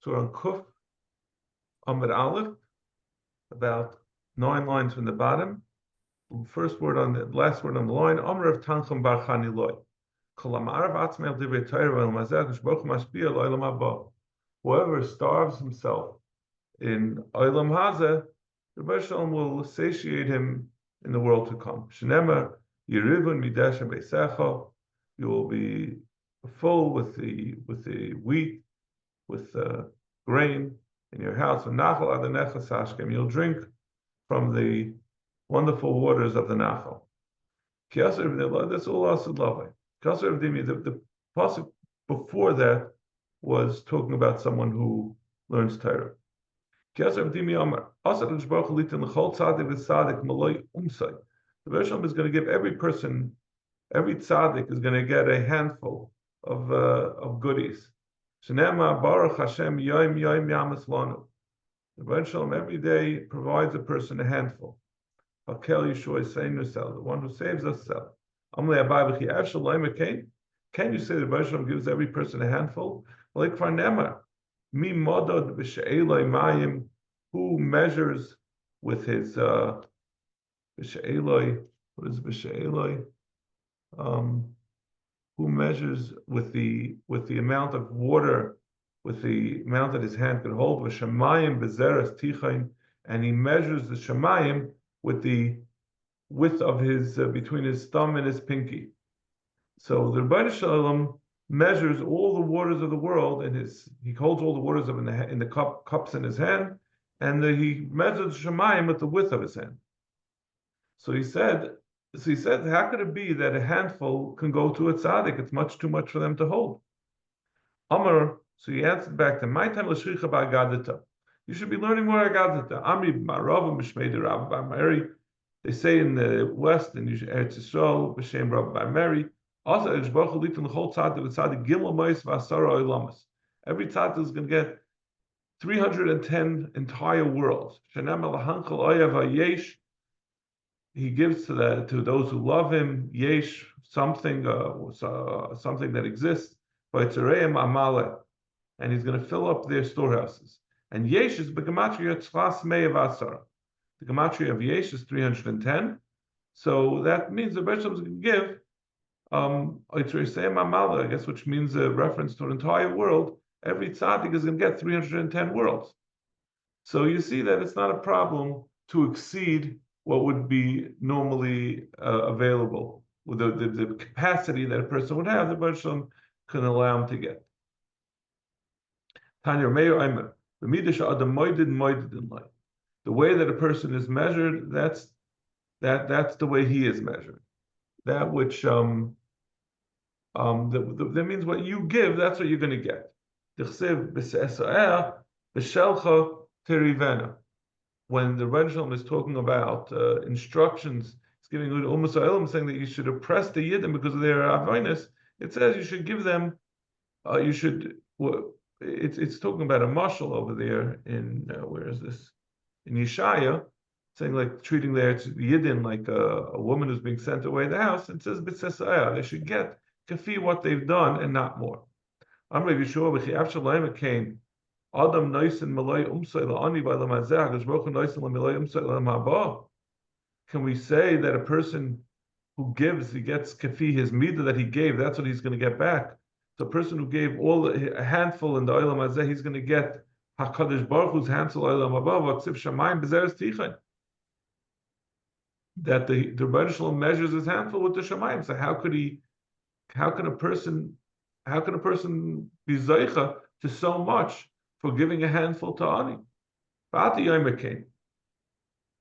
So we're on Kuf Amud Aleph, about 9 lines from the bottom. First word on the last word on the line. Amr of Tanchum Bar Chani Loy. Whoever starves himself in Olam Hazeh, the Rebbe Shalom will satiate him in the world to come. Shenema Yerivun Midesh Beisecha. You will be full with the wheat, with grain in your house. And Nachal Adanecha Sashkem. You'll drink from the wonderful waters of the Nachal. That's all Asud Lavai. The pasuk before that was talking about someone who learns Torah. The Rebbe is going to give every person, every tzaddik is going to get a handful of goodies. Baruch Hashem Yom Yom Yamas Lanu. The Rebbe every day provides a person a handful. Hakel Yeshua Seinu Sel, the one who saves us Sel. Can you say the Rebbe gives every person a handful? Like for Nemar, Mi Modod B'She'eloi Mayim, who measures with his B'She'eloi, what is B'She'eloi? Who measures with the amount of water, with the amount that his hand could hold, V'Shamayim B'Zeres Tichain, and he measures the Shamayim with the width of his between his thumb and his pinky. So the Rebbe Shalom measures all the waters of the world, and he holds all the waters in the cups in his hand, and he measures Shemayim with the width of his hand. So he said, how could it be that a handful can go to a tzaddik? It's much too much for them to hold. Amar, so he answered back to my time l'shricha ba'agadita. You should be learning more agadita. Amri b'marav mishmei Rav Bar Meri. They say in the West, in Eretz Yisrael, b'shem Rav Bar Meri. Also, every tzaddik is going to get 310 entire worlds. He gives to those who love him, yesh, something that exists, and he's going to fill up their storehouses. And yesh is begematria tzvas mei vasara. The gematria of yesh is 310. So that means the Rebbe is going to give I guess, which means a reference to an entire world. Every tzaddik is going to get 310 worlds. So you see that it's not a problem to exceed what would be normally available with the capacity that a person would have. The Rebbe can allow him to get. Tanya Meir Aimer, the way that a person is measured, that's the way he is measured. That which that means what you give, that's what you're going to get. When the Rebbe is talking about instructions, it's giving saying that you should oppress the Yidden because of their avoinus. It says you should give them. It's talking about a mashal over there in where is this? In Yeshaya, saying like treating the Yidden like a woman who's being sent away the house. It says b'tzesayah, they should get kafi what they've done and not more. Can we say that a person who gives, he gets kafi his midah that he gave, that's what he's going to get back? The person who gave a handful in the olam hazeh, he's going to get HaKadosh Baruch Hu's handful olam haba, v'aksiv shamayim b'zeres tichain. That the Rebbe Shalom measures his handful with the shamayim. So how can a person be zeicha to so much for giving a handful to ani?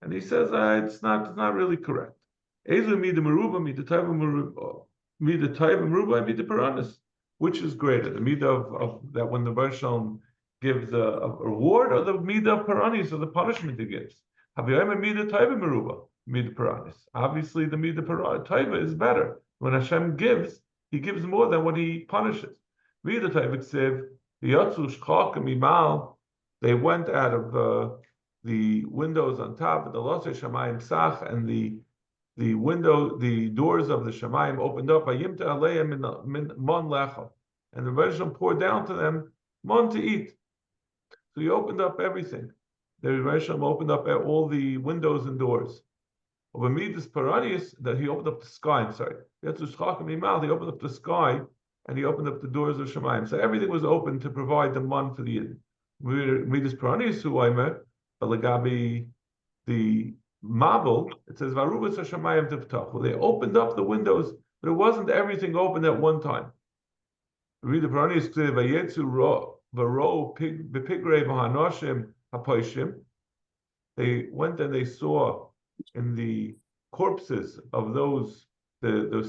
And he says it's not really correct. Which is greater, the midah of that when the Rebbe Shalom gives a reward, or the midah of paranis, or the punishment he gives? Obviously, the midah taiva is better. When Hashem gives, he gives more than what he punishes. They went out of the windows on top of the Losei Shamayim Sach, and the doors of the Shamayim opened up. And the Rebbe poured down to them mon to eat. So he opened up everything. The Rishon opened up all the windows and doors. Of Amidus Paranius, that he opened up the sky. I'm sorry. He opened up the sky and he opened up the doors of Shemayim. So everything was open to provide the man for the Yidden. Amidus Paranius, who I met, Balagabi, the Mabel, it says Varubas Hashemayim Tiftach. Well, they opened up the windows, but it wasn't everything open at one time. Read the Paranius to Vayetzu Varo Bepigre Vahanoshim Hapoishim. They went and they saw in the corpses of those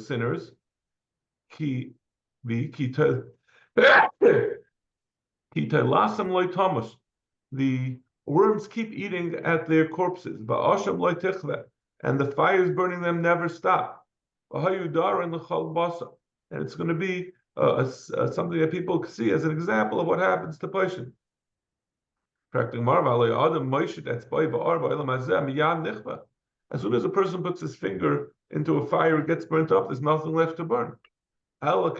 sinners, the worms keep eating at their corpses, and the fires burning them never stop. And it's going to be something that people see as an example of what happens to Paishim. As soon as a person puts his finger into a fire, it gets burnt up, there's nothing left to burn. Just like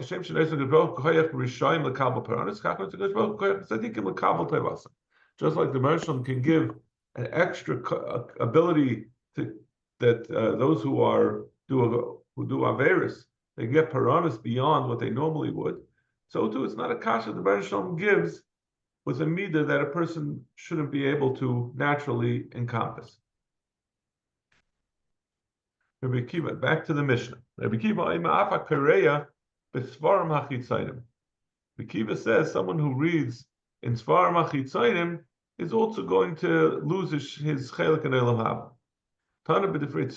the Mershon can give an extra ability to that those who do Averis, they get Paranis beyond what they normally would. So too, it's not a kasha the Mershon gives with a midah that a person shouldn't be able to naturally encompass. Rabbi Kiva, back to the Mishnah. Rabbi Kiva says someone who reads in Sfarim HaChitzayim is also going to lose his chelik in Elam Haba. Tana b'divrei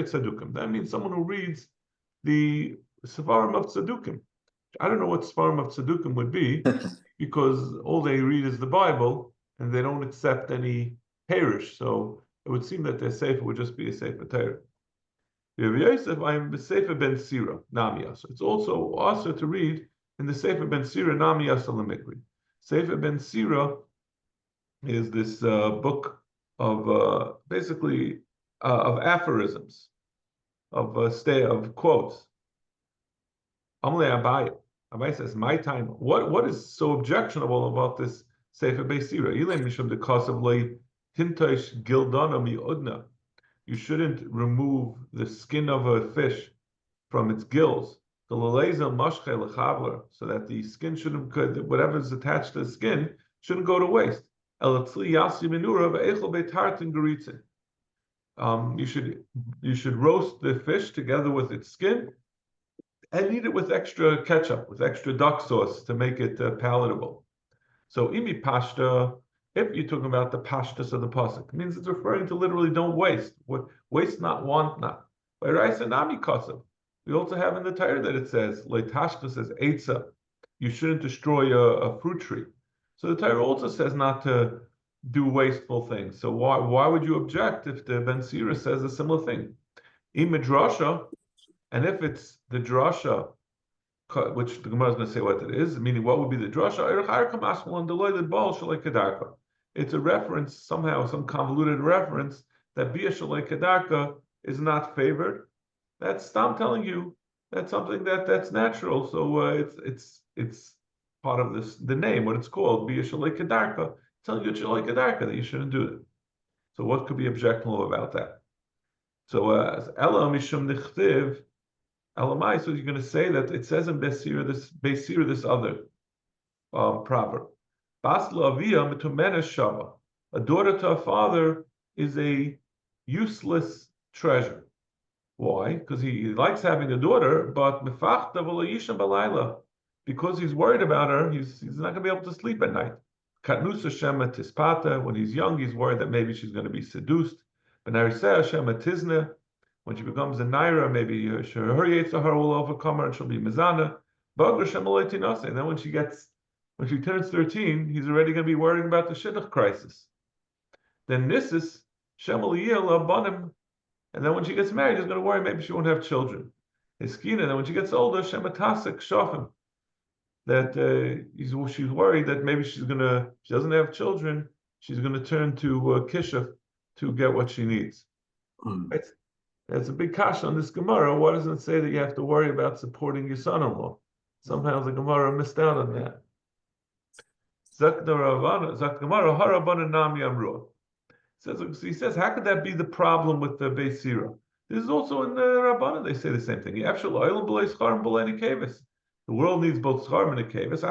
tzadukim. That means someone who reads the Sfarim of Tzadukim. I don't know what Sfarim of Tzadukim would be, because all they read is the Bible, and they don't accept any Perish. So it would seem that their Sefer would just be a Sefer Torah. I'm the Sefer Ben Sira, Namiyas. It's also to read in the Sefer Ben Sira, Namiyas Alamikri. Sefer Ben Sira is this book of basically of aphorisms, of quotes. Amalei Abai says, my time. What is so objectionable about this Sefer Ben Sira? Ilay mishum the cause of lay tintosh gildana miudna. You shouldn't remove the skin of a fish from its gills. So that the skin whatever is attached to the skin shouldn't go to waste. You should roast the fish together with its skin and eat it with extra ketchup, with extra duck sauce to make it palatable. So imi pashta, if you're talking about the pashtas of the pasuk, it means it's referring to literally don't waste. Waste not, want not. By Raisa Nami Kasav, we also have in the Torah that it says, Leitashta says Eitza, you shouldn't destroy a fruit tree. So the Torah also says not to do wasteful things. So why would you object if the Ben Sira says a similar thing? Imidrasha, and if it's the drasha, which the Gemara is going to say what it is, meaning what would be the drasha? It's a reference, somehow, some convoluted reference, that Bia Shalei Kedarka is not favored. I'm telling you, that's something that's natural. So it's part of the name, what it's called, Bia Shalei Kedarka, telling you Shalei Kedarka, that you shouldn't do it. So what could be objectionable about that? So Ella Mishum Nichtiv, Elamai, so you're going to say that it says in Besir, this other proverb. Basla Avia Metumena Shava. A daughter to a father is a useless treasure. Why? Because he likes having a daughter, but Mefachta V'Layisha Balayla, because he's worried about her, he's not going to be able to sleep at night. Katnusa Shema Tispata, when he's young, he's worried that maybe she's going to be seduced. But Nariseh Shema Tizne, when she becomes a naira, maybe her Yetzirah will overcome her and she'll be mizana. And then when she turns 13, he's already going to be worrying about the shidduch crisis. Then Nisis Shemaliyel Abanim, and then when she gets married, he's going to worry maybe she won't have children. Hiskina, and then when she gets older, Shematasik Shofim, that she's worried that maybe she doesn't have children, she's going to turn to Kisha to get what she needs. It's a big kasha on this Gemara. Why doesn't it say that you have to worry about supporting your son-in-law? Somehow the Gemara missed out on that. He says, how could that be the problem with the Beis Sira? This is also in the Rabbanan. They say the same thing. The world needs both scharim and keves.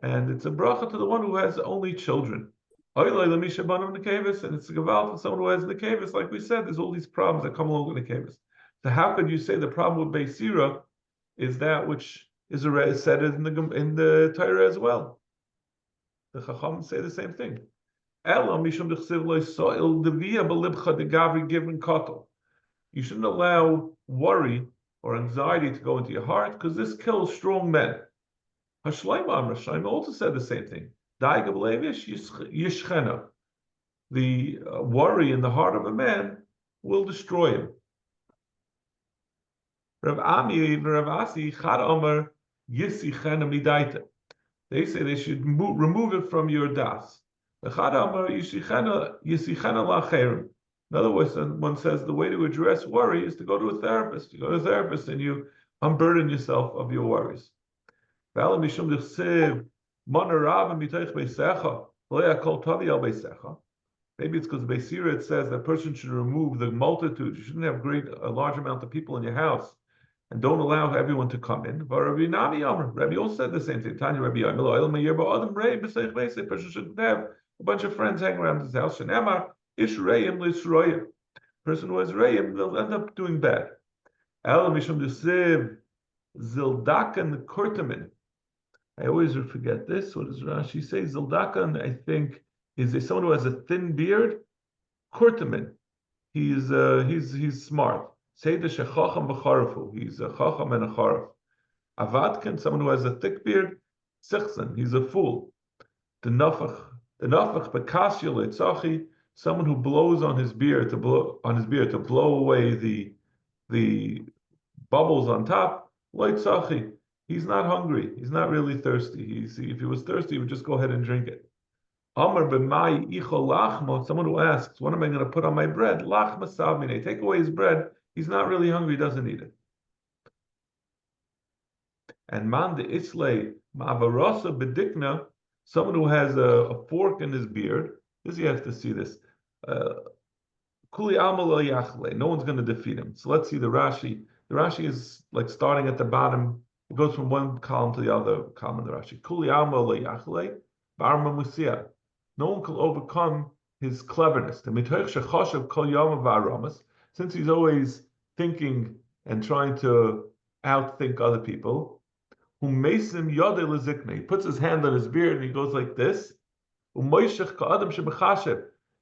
And it's a bracha to the one who has only children. And it's a gaval to someone who has the keves. Like we said, there's all these problems that come along with the keves. So how could you say the problem with Beis Sira is that which is said in the Torah as well? The Chacham say the same thing. You shouldn't allow worry or anxiety to go into your heart because this kills strong men. Hashleima also said the same thing. The worry in the heart of a man will destroy him. Rav Ami and Rav Asi Chad Omer Yisichena Midaita. They say they should remove it from your das. In other words, one says the way to address worry is to go to a therapist. You go to a therapist and you unburden yourself of your worries. Maybe it's because Beis Sira it says that person should remove the multitude. You shouldn't have a large amount of people in your house, and don't allow everyone to come in. But Rabbi also said the same thing. Tanya Rabbi a person shouldn't have a bunch of friends hanging around his house. Person who has reim, they'll end up doing bad. Zildakan kurtamin. I always forget this. What does Rashi say? Zildakan, I think, is someone who has a thin beard. Kurtamin. He's smart. Say the shechacham v'charafu. He's a chacham and a charaf. Avadkan, someone who has a thick beard. Sichsan. He's a fool. The nafach bekasya leitzachi. Someone who blows on his beard to blow away the bubbles on top. Leitzachi. He's not hungry. He's not really thirsty. If he was thirsty, he would just go ahead and drink it. Amar b'mai ichol lachma. Someone who asks, "What am I going to put on my bread?" Lachma savmine. Take away his bread. He's not really hungry. He doesn't eat it. And man de islay ma'avarasa bedikna. Someone who has a fork in his beard. This you have to see this. Kuli amal yachle. No one's going to defeat him. So let's see the Rashi. The Rashi is like starting at the bottom. It goes from one column to the other column in the Rashi. Kuli amal yachle barma musia. No one can overcome his cleverness. Since he's always thinking and trying to outthink other people. He puts his hand on his beard and he goes like this.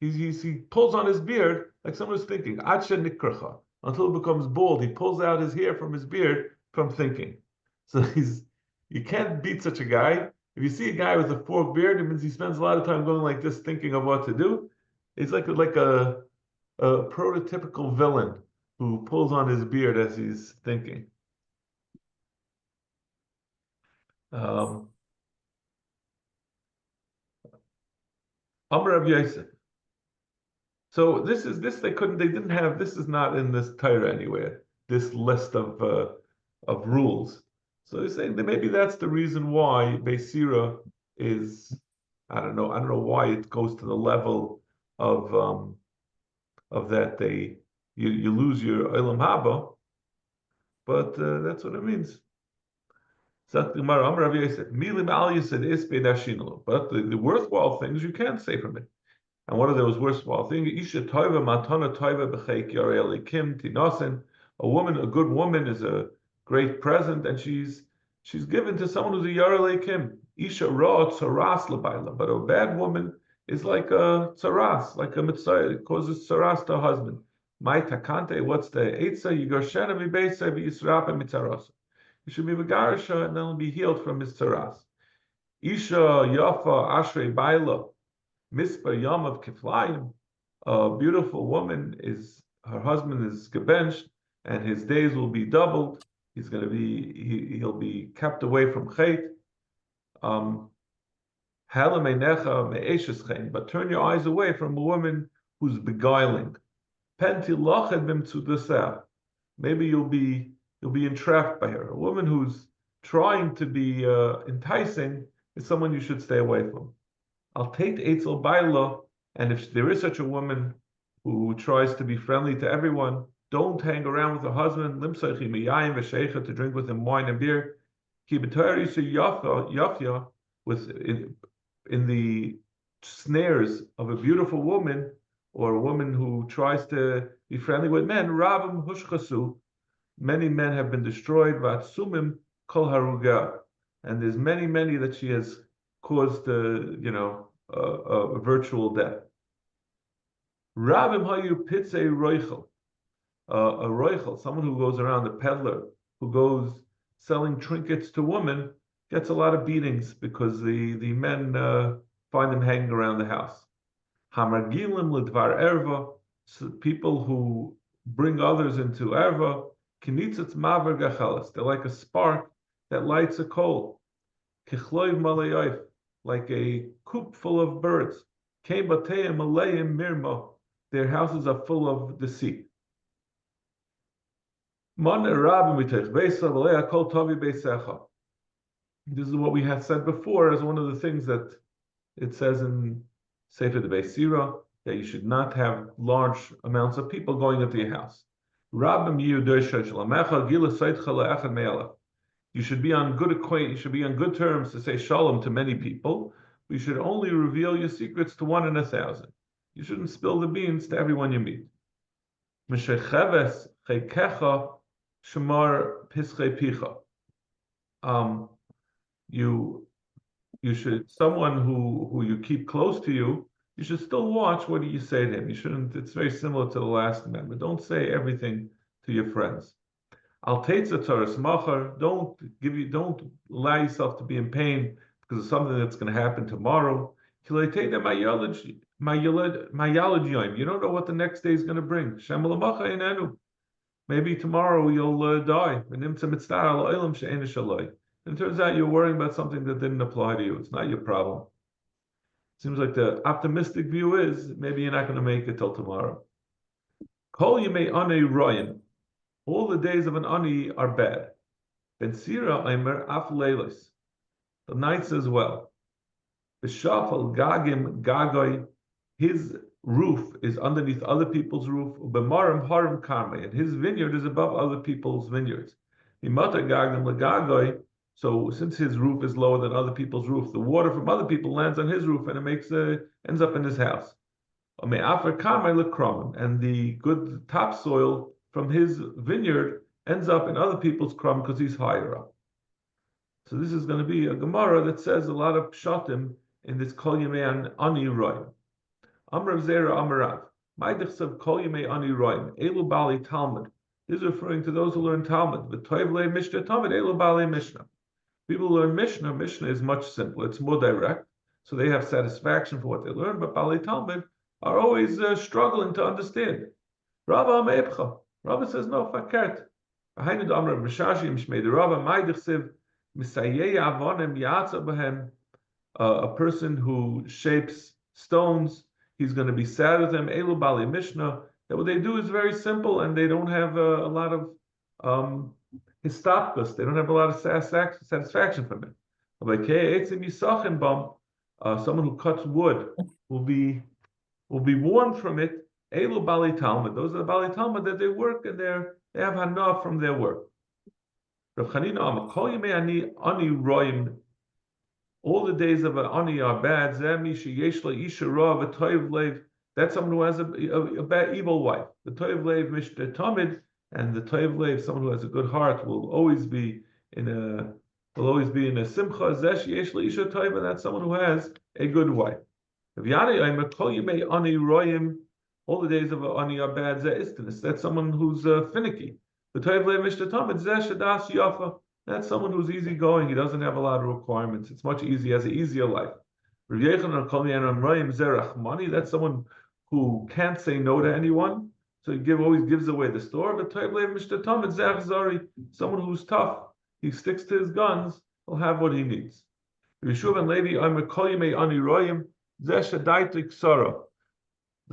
He pulls on his beard like someone who's thinking. Until it becomes bald, he pulls out his hair from his beard from thinking. So you can't beat such a guy. If you see a guy with a forked beard, it means he spends a lot of time going like this, thinking of what to do. It's like a prototypical villain who pulls on his beard as he's thinking. Amr Rav Yosef. So this they didn't have. This is not in this Torah anywhere. This list of rules. So they're saying that maybe that's the reason why Beis Sira is. I don't know why it goes to the level of that you lose your Olam Haba, but that's what it means. But the worthwhile things you can say from it. And what are those worthwhile things? A good woman is a great present, and she's given to someone who's a Yarei Kim. Isha ra tzaras labayla, but a bad woman is like a tzaras, like a mitzvah. It causes tzaras to her husband. My takante, what's the eitza? Yigarshena mi beisa v'yisrapa mitzaras. You should be Megarisha and then will be healed from his tzaras. Isha Yafa Ashrei Baila Mispa Yom of Kiflayim. A beautiful woman her husband is gebenched and his days will be doubled. He'll be kept away from Chait. But turn your eyes away from a woman who's beguiling. Maybe you'll be entrapped by her. A woman who's trying to be enticing, is someone you should stay away from. I'll take Eitzel Baila, and if there is such a woman who tries to be friendly to everyone, don't hang around with her husband, limsaychi miyayim v'sheicha, to drink with him wine and beer. Ki b'tayri su yafya, with in the snares of a beautiful woman, or a woman who tries to be friendly with men, rabim hushchasu, many men have been destroyed, v'atsumim kol haruga, and there's many that she has caused, a virtual death. Rabim hayu pitzei roichel, a roichel, someone who goes around, a peddler who goes selling trinkets to women, gets a lot of beatings because the men find him hanging around the house. Hamargilim lidvar erva, so people who bring others into erva, kinitzatz maver gachalas, they're like a spark that lights a coal. Kichloiv malayayif, like a coop full of birds. Kein bateyim alayim mirma, their houses are full of deceit. This is what we had said before as one of the things that it says in Sefer the Beis Sira, that you should not have large amounts of people going into your house. You should be on good acquaintance, you should be on good terms to say shalom to many people. You should only reveal your secrets to 1 in 1,000. You shouldn't spill the beans to everyone you meet. You should, someone who you keep close to you, you should still watch what you say to him. You shouldn't, it's very similar to the last amendment. Don't say everything to your friends. Don't allow yourself to be in pain because of something that's going to happen tomorrow. You don't know what the next day is going to bring. Maybe tomorrow you'll die. And it turns out you're worrying about something that didn't apply to you. It's not your problem. Seems like the optimistic view is maybe you're not going to make it till tomorrow. Kol yimei ani royan. All the days of an ani are bad. Ben sira aimer af leilis. The nights as well. B'shafal gagim gagoy. His roof is underneath other people's roof. B'marim harim karmei. And his vineyard is above other people's vineyards. Imata gagim legagoy. So since his roof is lower than other people's roof, the water from other people lands on his roof and it ends up in his house. And the good topsoil from his vineyard ends up in other people's crumb because he's higher up. So this is going to be a Gemara that says a lot of pshatim in this Kol Yimei Ani Roim. Amrav Zera Amarav. Ma'idechsav Kol Yimei Ani Roim. Elu Bali Talmud. This is referring to those who learn Talmud. V'toiv le Mishnah Talmud. Elu Bali Mishnah. People who learn Mishnah. Mishnah is much simpler. It's more direct. So they have satisfaction for what they learn. But Bali Talmud are always struggling to understand. Rava Amebcha. Rava says, no, fakert. Behind the Amr of Rishashi, Mishmei the Rava, Ma'idechsiv, Misayei Avonim Yatza Behem, a person who shapes stones, he's going to be sad with them. Elu Bali Mishnah. That what they do is very simple, and they don't have a lot of histapkus. They don't have a lot of satisfaction from it. Someone who cuts wood will be warned from it. Elu Bali Talmud. Those are the Bali Talmud that they work and they have hana from their work. Rav Chanina Amar, Kol Yimei Ani Roim. All the days of an ani are bad. That's someone who has a bad, evil wife. The toiv leiv mishte tamid, and the toiv leiv, someone who has a good heart, will always be in a simcha. Zesh yesh leisha toiv, and that's someone who has a good wife. All the days of an ani are bad. That's someone who's finicky. The toiv leiv mishte tamid zesh adas yafa. That's someone who's easygoing. He doesn't have a lot of requirements. It's much easier. He has an easier life. That's someone who can't say no to anyone. So he always gives away the store. But someone who's tough, he sticks to his guns, he'll have what he needs. The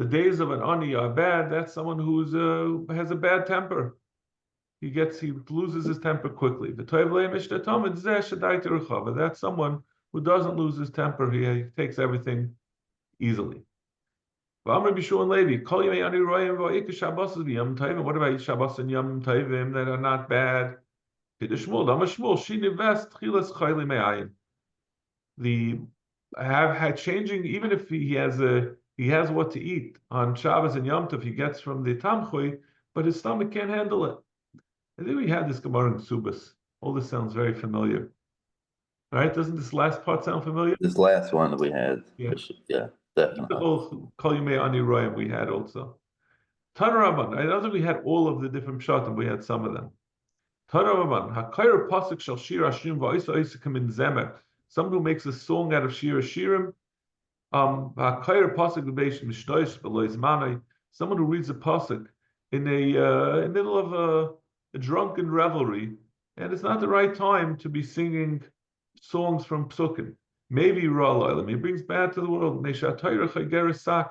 days of an ani are bad. That's someone who's has a bad temper. He loses his temper quickly. But that's someone who doesn't lose his temper. He takes everything easily. What about Shabbos and Yom Tovim that are not bad? The have had changing, even if he has what to eat on Shabbos and Yom Tov, he gets from the Tamchui, but his stomach can't handle it. I think we had this Gemara in Subas. All this sounds very familiar. Right? Doesn't this last part sound familiar? This last one that we had. Yeah. Yeah, definitely. Kol Yimei Ani Royim we had also. Tanaraban. I don't think we had all of the different pshatim, we had some of them. Tanaraban. Hakayr pasuk shel shir hashrim va'isa isakim in zemer. Someone who makes a song out of shir hashirim. Hakayr pasuk v'beish mishtoish v'loiz manai. Someone who reads a pasuk in the middle of a drunken revelry, and it's not the right time to be singing songs from psukim. Maybe Ra'al he brings bad to the world. The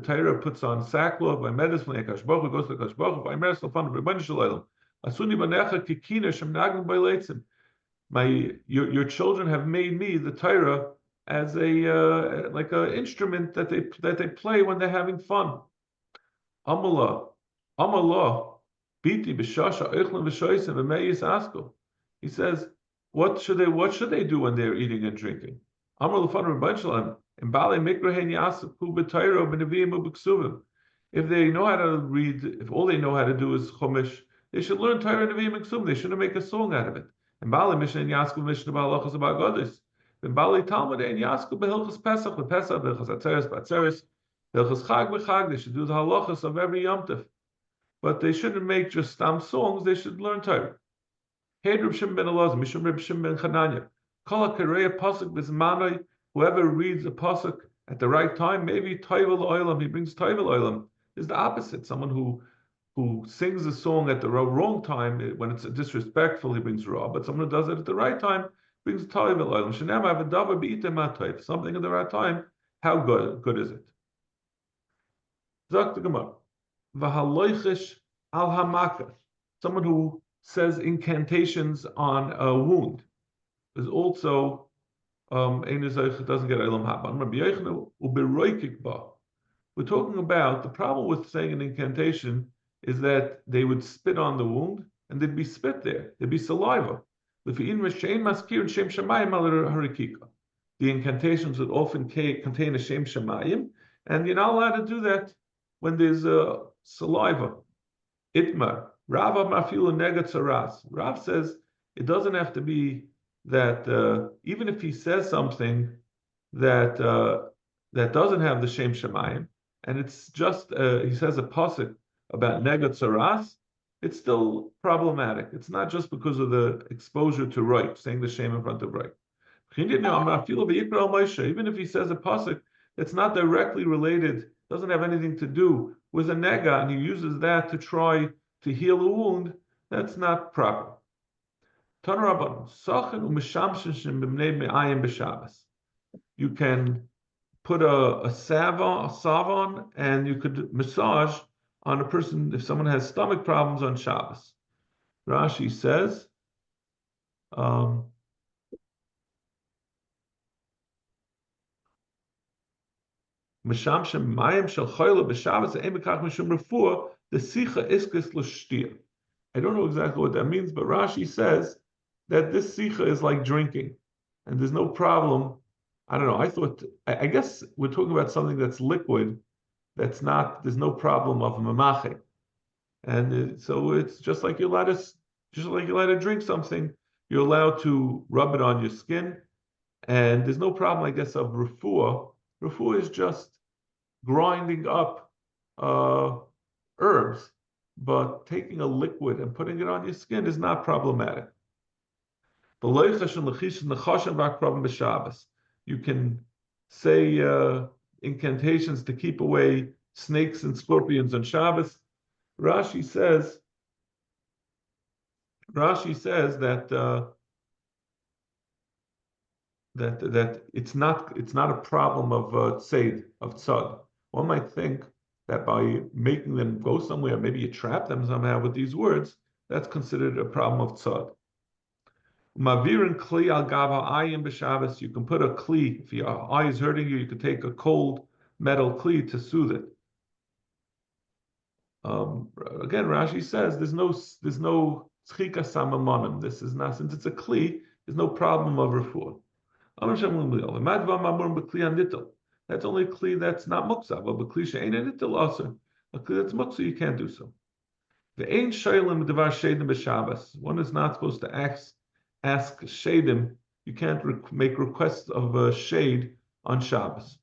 Torah puts on sackcloth by medicine, goes to Akash Baruch by medicine upon Rebbeinu Shalom. Asuni banecha kikina shemnagim by leitzim. Your children have made me, the Torah, as a like an instrument that they play when they're having fun. Amala, biti b'shasha eichlin v'shoysim v'meyis asko. He says, what should they do when they're eating and drinking? Amar l'fan Rebbeinu Shalom. If they know how to read, if all they know how to do is Chumash, they should learn Torah and Nevi'im and Ksubim. They shouldn't make a song out of it. And Bali Mishnah and Yasku Mishnah Ba'alachas about Goddess. And Bali Talmud and Yasku Behilchas Pesach Behilchas Atzeres Ba'atzeres Behilchas Chag B'Chag. They should do the halachas of every Yom Tov. But they shouldn't make just stam songs. They should learn Torah. Hed Reb Shimon ben Elazar, Mishum Reb Shimon ben Chananya. Kol HaKareya Pasuk B'Zmanoi. Whoever reads a pasuk at the right time, maybe Toivel Oilam, he brings Toivel Oilam, is the opposite. Someone who sings a song at the wrong time, when it's disrespectful, he brings Ra. But someone who does it at the right time brings Toivel Oilam. Shenem Avadavar B'Item HaToiv. Something at the right time, how good is it? Zok the Gemara. V'haloichish al hamaka. Someone who says incantations on a wound is also doesn't get Eilam Haban. We're talking about the problem with saying an incantation is that they would spit on the wound and there'd be spit there. There'd be saliva. The incantations would often contain a Shem Shemayim, and you're not allowed to do that when there's saliva. Itmar. Rav Mafila Negat Saras. Rav says it doesn't have to be that even if he says something that doesn't have the Shem Shemayim, and it's just he says a pasuk about Negat Saras, it's still problematic. It's not just because of the exposure to right, saying the Shem in front of right. Even if he says a pasuk that's not directly related, doesn't have anything to do with a nega, and he uses that to try to heal a wound, that's not proper. You can put a salve on, and you could massage on a person if someone has stomach problems on Shabbos. Rashi says, I don't know exactly what that means, but Rashi says that this sicha is like drinking, and there's no problem. I don't know. I guess we're talking about something that's liquid, that's not. There's no problem of mamache, and so it's just like you're allowed to drink something. You're allowed to rub it on your skin, and there's no problem, I guess, of refuah. Refuah is just grinding up herbs, but taking a liquid and putting it on your skin is not problematic. You can say incantations to keep away snakes and scorpions on Shabbos. Rashi says that it's not a problem of tzed, of tzad. One might think that by making them go somewhere, maybe you trap them somehow with these words, that's considered a problem of tzad. Mavirin kli al gava ayin b'Shabbos. You can put a kli. If your eye is hurting you, you can take a cold metal kli to soothe it. Again, Rashi says there's no tzchika samamonim. This is not, since it's a kli, there's no problem of refuah. That's only a kli that's not muksa, but a kli she'ein nittel aser. A kli that's muksa, you can't do so. The ein shoylim devar shedim b'Shabbos. One is not supposed to ask shedim. You can't make requests of shade on Shabbos.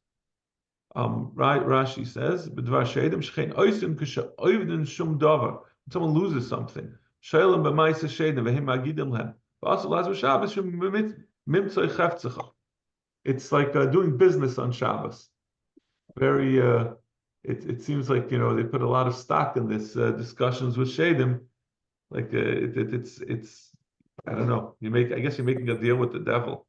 Right? Rashi says, "B'dvar shedim shechein oisim kisha oivdin shum davar." When someone loses something, shoylim b'maisa shedim v'him agidim lehem. V'asal laz b'Shabbos shum mimtzoi cheftzecha. It's like doing business on Shabbos. Very. It seems like they put a lot of stock in this discussions with Shadim. Like it's I don't know. I guess you're making a deal with the devil.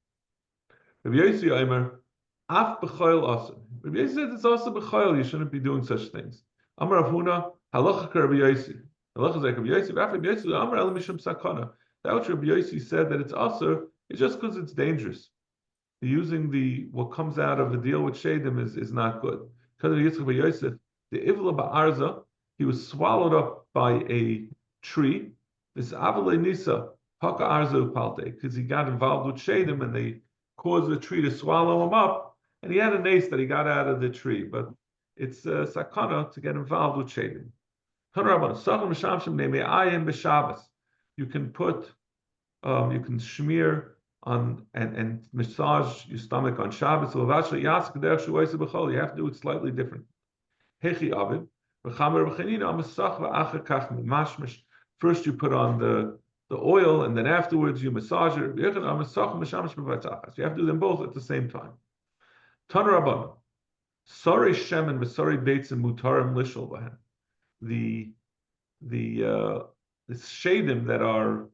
Rabbi Yossi Omer, af b'choil aser. Rabbi Yossi says it's also b'choil. You shouldn't be doing such things. Amar Rav Huna, halacha ka Rabbi Yossi. Halacha is like Rabbi Yossi. After Rabbi Yossi, Amar el mishum sakana. That which Rabbi Yossi said that it's aser is just because it's dangerous. Using what comes out of a deal with Shadim is not good. Because of Yitzchak ben Yosef, the Ivla Ba'arza, he was swallowed up by a tree. This Avale Nisa, Haka Arza Upalte, because he got involved with Shadim and they caused the tree to swallow him up. And he had a nace that he got out of the tree, but it's sakana to get involved with Shadim. You can put, you can smear on and massage your stomach on Shabbos. You have to do it slightly different. First you put on the oil and then afterwards you massage it. You have to do them both at the same time. Sorry shemen v'sorry beitzim mutarim lishol b'hem. The shadim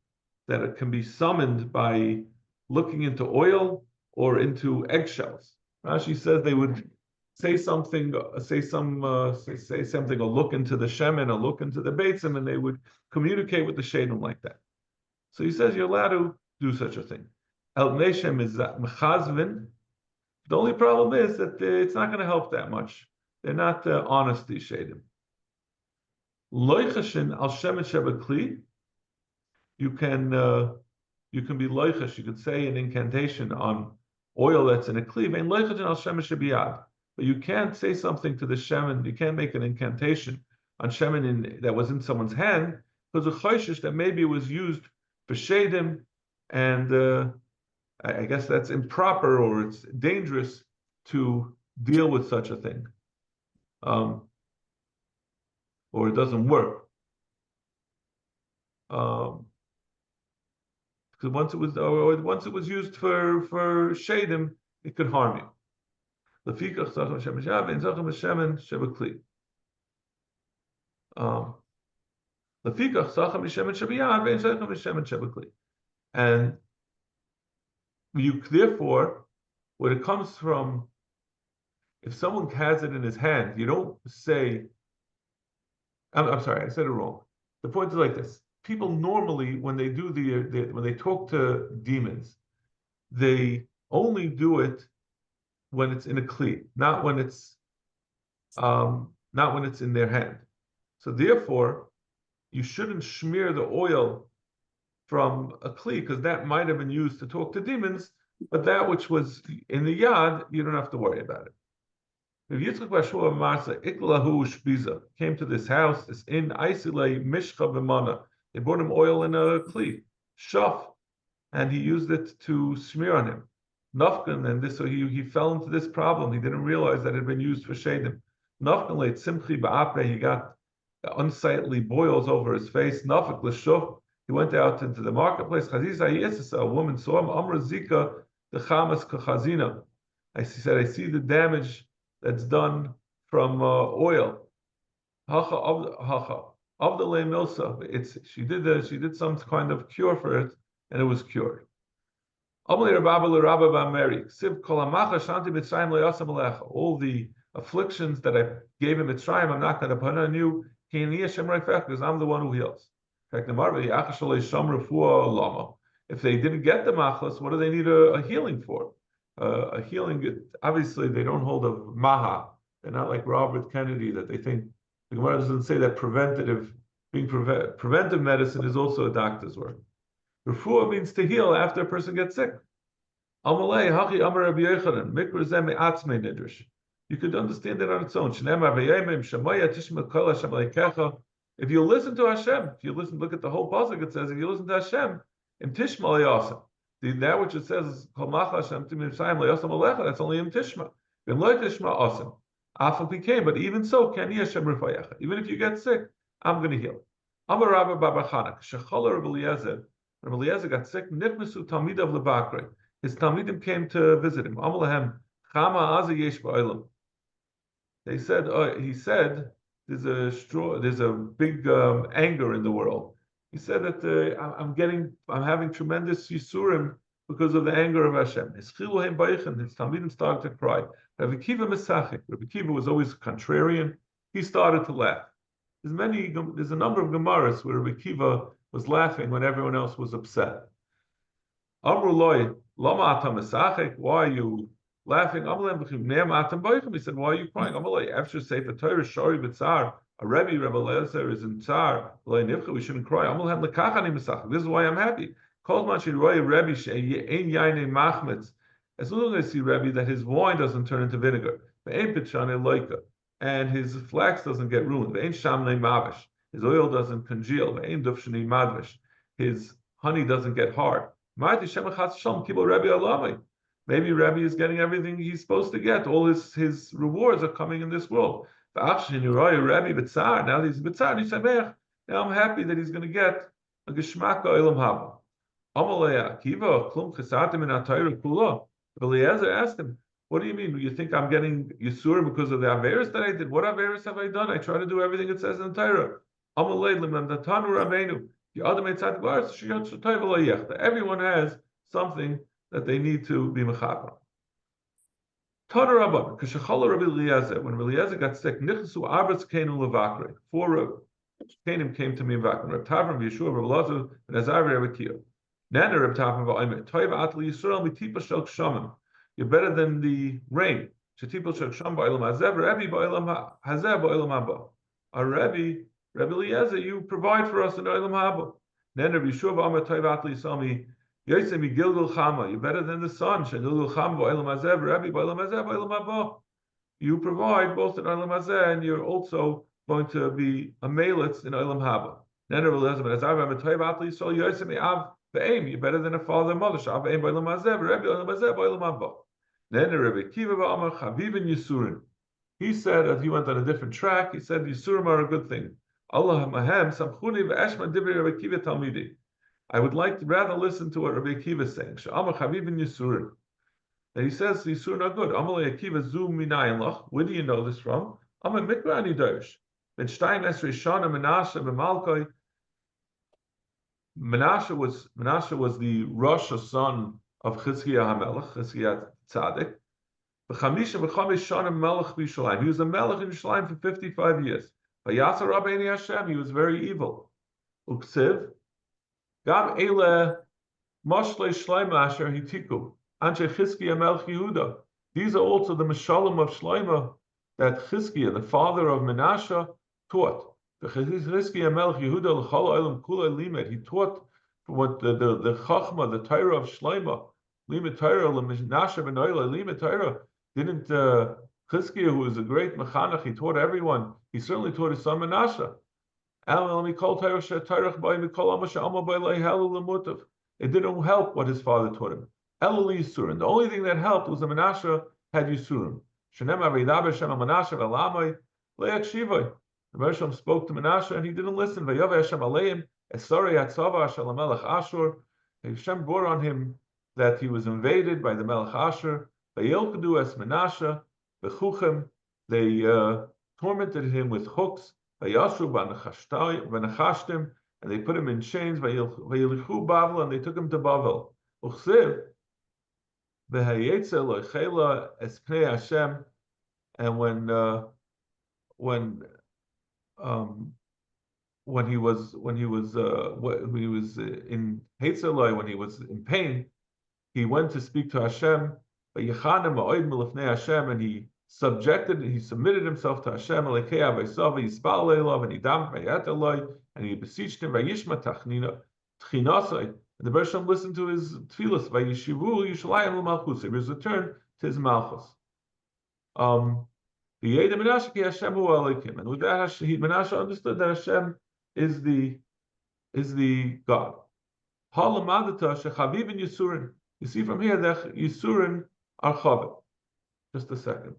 that can be summoned by looking into oil or into eggshells. Rashi says they would say something, or look into the shemen, or look into the beitzim, and they would communicate with the shadim like that. So he says you're allowed to do such a thing. El Neshem is mechazvin. The only problem is that it's not going to help that much. They're not honest, these shadim. Loichashin al shemen shebekli. You can be loichash. You could say an incantation on oil that's in a cleave. And loichashin al shemen shebiyad. But you can't say something to the shemen. You can't make an incantation on shemen that was in someone's hand because of choishish that maybe it was used for shadim, and I guess that's improper or it's dangerous to deal with such a thing, or it doesn't work. Because once it was used for shadim, it could harm you. Lefikach zachem shemen shav and zachem shemen shebekli. Lefikach zachem shemen shebiyav and zachem shemen shebekli. And you therefore, when it comes from, if someone has it in his hand, you don't say. I'm sorry, I said it wrong. The point is like this: people normally, when they do when they talk to demons, they only do it when it's in a kli, not when it's in their hand. So therefore, you shouldn't smear the oil from a kli because that might have been used to talk to demons, but that which was in the yad, you don't have to worry about it. If Yitzchak Bashua Marsa Iklahu Shbiza came to this house, it's in Isilay Mishcha B'mana. They brought him oil in a kli, shaf, and he used it to smear on him. Nafkan, and this, so he fell into this problem. He didn't realize that it had been used for shadim. Nafkan leit simchi ba'apre. He got unsightly boils over his face. Nafak l'shuf. He went out into the marketplace. Chaziza yisasa. A woman saw him. Amra zika the chamas kachazina. I said, I see the damage that's done from oil. Hacha of the milsa. She did some kind of cure for it, and it was cured. All the afflictions that I gave him Mitzrayim, I'm not going to put on you, because I'm the one who heals. If they didn't get the machlas, what do they need a healing for? A healing, obviously, they don't hold a maha. They're not like Robert Kennedy that they think. The Gemara doesn't say that preventive medicine is also a doctor's work. Refuah means to heal after a person gets sick. You could understand it on its own. If you listen to Hashem, look at the whole pasuk. It says, if you listen to Hashem, im tishma liyasam. That which it says is kol mach Hashem timim liyasam alecha. That's only im tishma. Im lo tishma asam. Afal became, but even so, can Hashem rifayecha. Even if you get sick, I'm going to heal. Amar Rabba Babachana, shechala Rabbi Eliezer. Rabbi Eliezer got sick. Nichnasu talmidav lebakre. His talmidim came to visit him. Amalahem chama aza yesh ba'olam. They said, he said, there's a big anger in the world. He said that I'm having tremendous yisurim because of the anger of Hashem. His talmidim started to cry. Rabbi Kiva Mesachik. Rabbi Kiva was always contrarian. He started to laugh. There's a number of Gemaras where Rabbi Kiva was laughing when everyone else was upset. Amru loy, lama atam mesachik. Why are you laughing? He said, why are you crying? After Sefer Torah, Shari b'tzar, a Rabbi Eliezer is in tzar. We shouldn't cry. This is why I'm happy. As long as I see Rabbi that his wine doesn't turn into vinegar, and his flax doesn't get ruined, his oil doesn't congeal, his honey doesn't get hard. Maybe Rabbi is getting everything he's supposed to get. All his rewards are coming in this world. Now he's B'tzar. Now I'm happy that he's going to get a Geshmaka Olam Haba. Eliezer asked him, what do you mean? You think I'm getting Yisur because of the Averis that I did? What Averis have I done? I try to do everything it says in the Torah. Everyone has something that they need to be mechaper. Tana Rabban, Kashachala Rabbi Eliezer, when Rabbi Eliezer got sick, Nichsu Arbetz Kenu Levakre. 4 Kenim came to me in Vakre. Reb Tavram, Yeshua, Reb Elazar, and Azar, Reb Akiya. Nana Reb Tavram v'Omer, Toiv Atli Yisrael mitipa shel kshamim. You're better than the rain. Shetipa shel ksham ba'olam hazeh, Rebbe ba'olam hazeh ba'olam haba. Our Rebbe Eliezer, you provide for us in olam haba. Nana Reb Yeshua v'Omer, Toiv Atli Yisrael you're better than the sun. You provide both in Olam Hazeh and you're also going to be a melitz in Olam Haba. You're better than a father and mother. He said that he went on a different track. He said Yisurim are a good thing. I would like to rather listen to what Rabbi Akiva is saying. That he says Yisurim are good. Amalei Akiva zu minayin lach. Where do you know this from? I'm a mikra ani darish. Ben shtayim esrei shana Menashe b'malkoi. Menashe was the Rosh son of Chizkiah HaMelech, Chizkiah Tzaddik. B'chamisha b'chamesh shana melech b'Yishalayim. He was a melech in Yishalayim for 55 years. V'yasar Rabbeinu Hashem. He was very evil. Uksiv. Gam ele mashlei shleima asher hitiku anshe Chizkiah melech Yehuda. These are also the mashalim of Shleima that Chizkiah, the father of Menashe, taught. The Chizkiah melech Yehuda l'chol olam kula limed. He taught what the chachma, the Torah of Shleima, limed Torah l'Menashe ben Oila limed Torah. Didn't Chizkiah, who was a great mechanech, he taught everyone. He certainly taught his son Menashe. It didn't help what his father taught him. The only thing that helped was the Menashe had Yisurim. The Mersham spoke to Menashe and he didn't listen. Hashem bore on him that he was invaded by the Melech Asher. They tormented him with hooks. And they put him in chains, and they took him to Bavel. And when when he was in Heitzaloi, when he was in pain, he went to speak to Hashem, and he submitted himself to Hashem, and he beseeched him, and the Bereshit listened to his tefillos, he was returned to his malchus. And with that, Menashe understood that Hashem is the God. You see from here that Yisurin are Chavit. Just a second.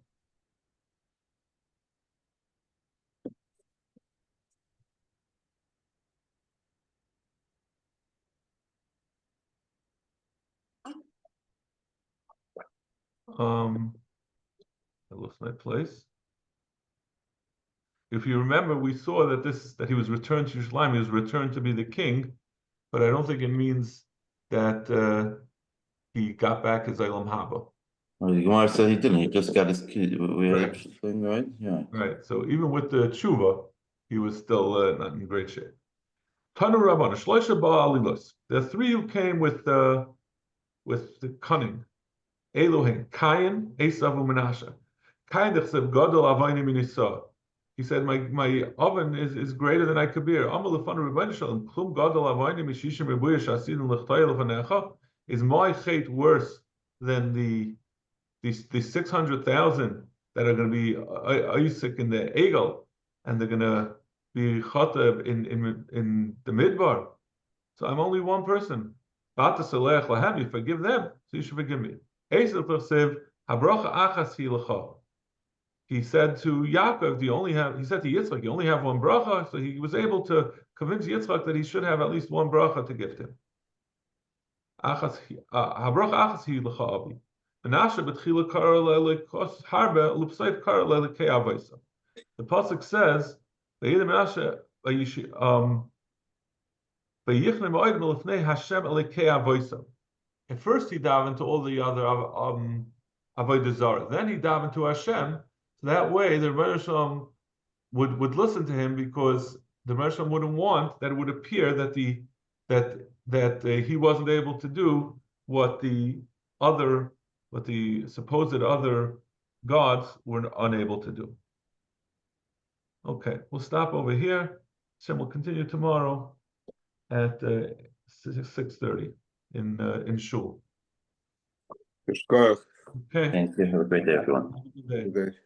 I lost my place. If you remember, we saw that he was returned to Yerushalayim. He was returned to be the king, but I don't think it means that he got back his Eilam Haba. Well, the Gemara said he didn't. He just got his kid. Right. Right? Yeah. Right. So even with the tshuva, he was still not in great shape. Tanu Rabban, Shloisha Ba'alilos. There are three who came with the cunning. Elohim, Cain, Esav, Menashe. Cain dechsev gadol avayni minisa. He said, my oven is greater than I could bear. Is my chait worse than the 600,000 that are going to be Isaac in the Egel, and they're going to be Chotev in the Midbar? So I'm only one person. You forgive them, so you should forgive me. He said to Yaakov, he said to Yitzchak, you only have one bracha, so he was able to convince Yitzchak that he should have at least one bracha to give him. The pasuk says, at first he davened into all the other avodah zarah. Then he davened into Hashem. So that way the Rebbeinu would listen to him, because the Rebbeinu wouldn't want that it would appear that he wasn't able to do what the supposed other gods were unable to do. Okay, we'll stop over here. Hashem will continue tomorrow at 6:30 in Shul. Okay. Okay. Thank you. Have a great day, everyone. Have a good day. Good day.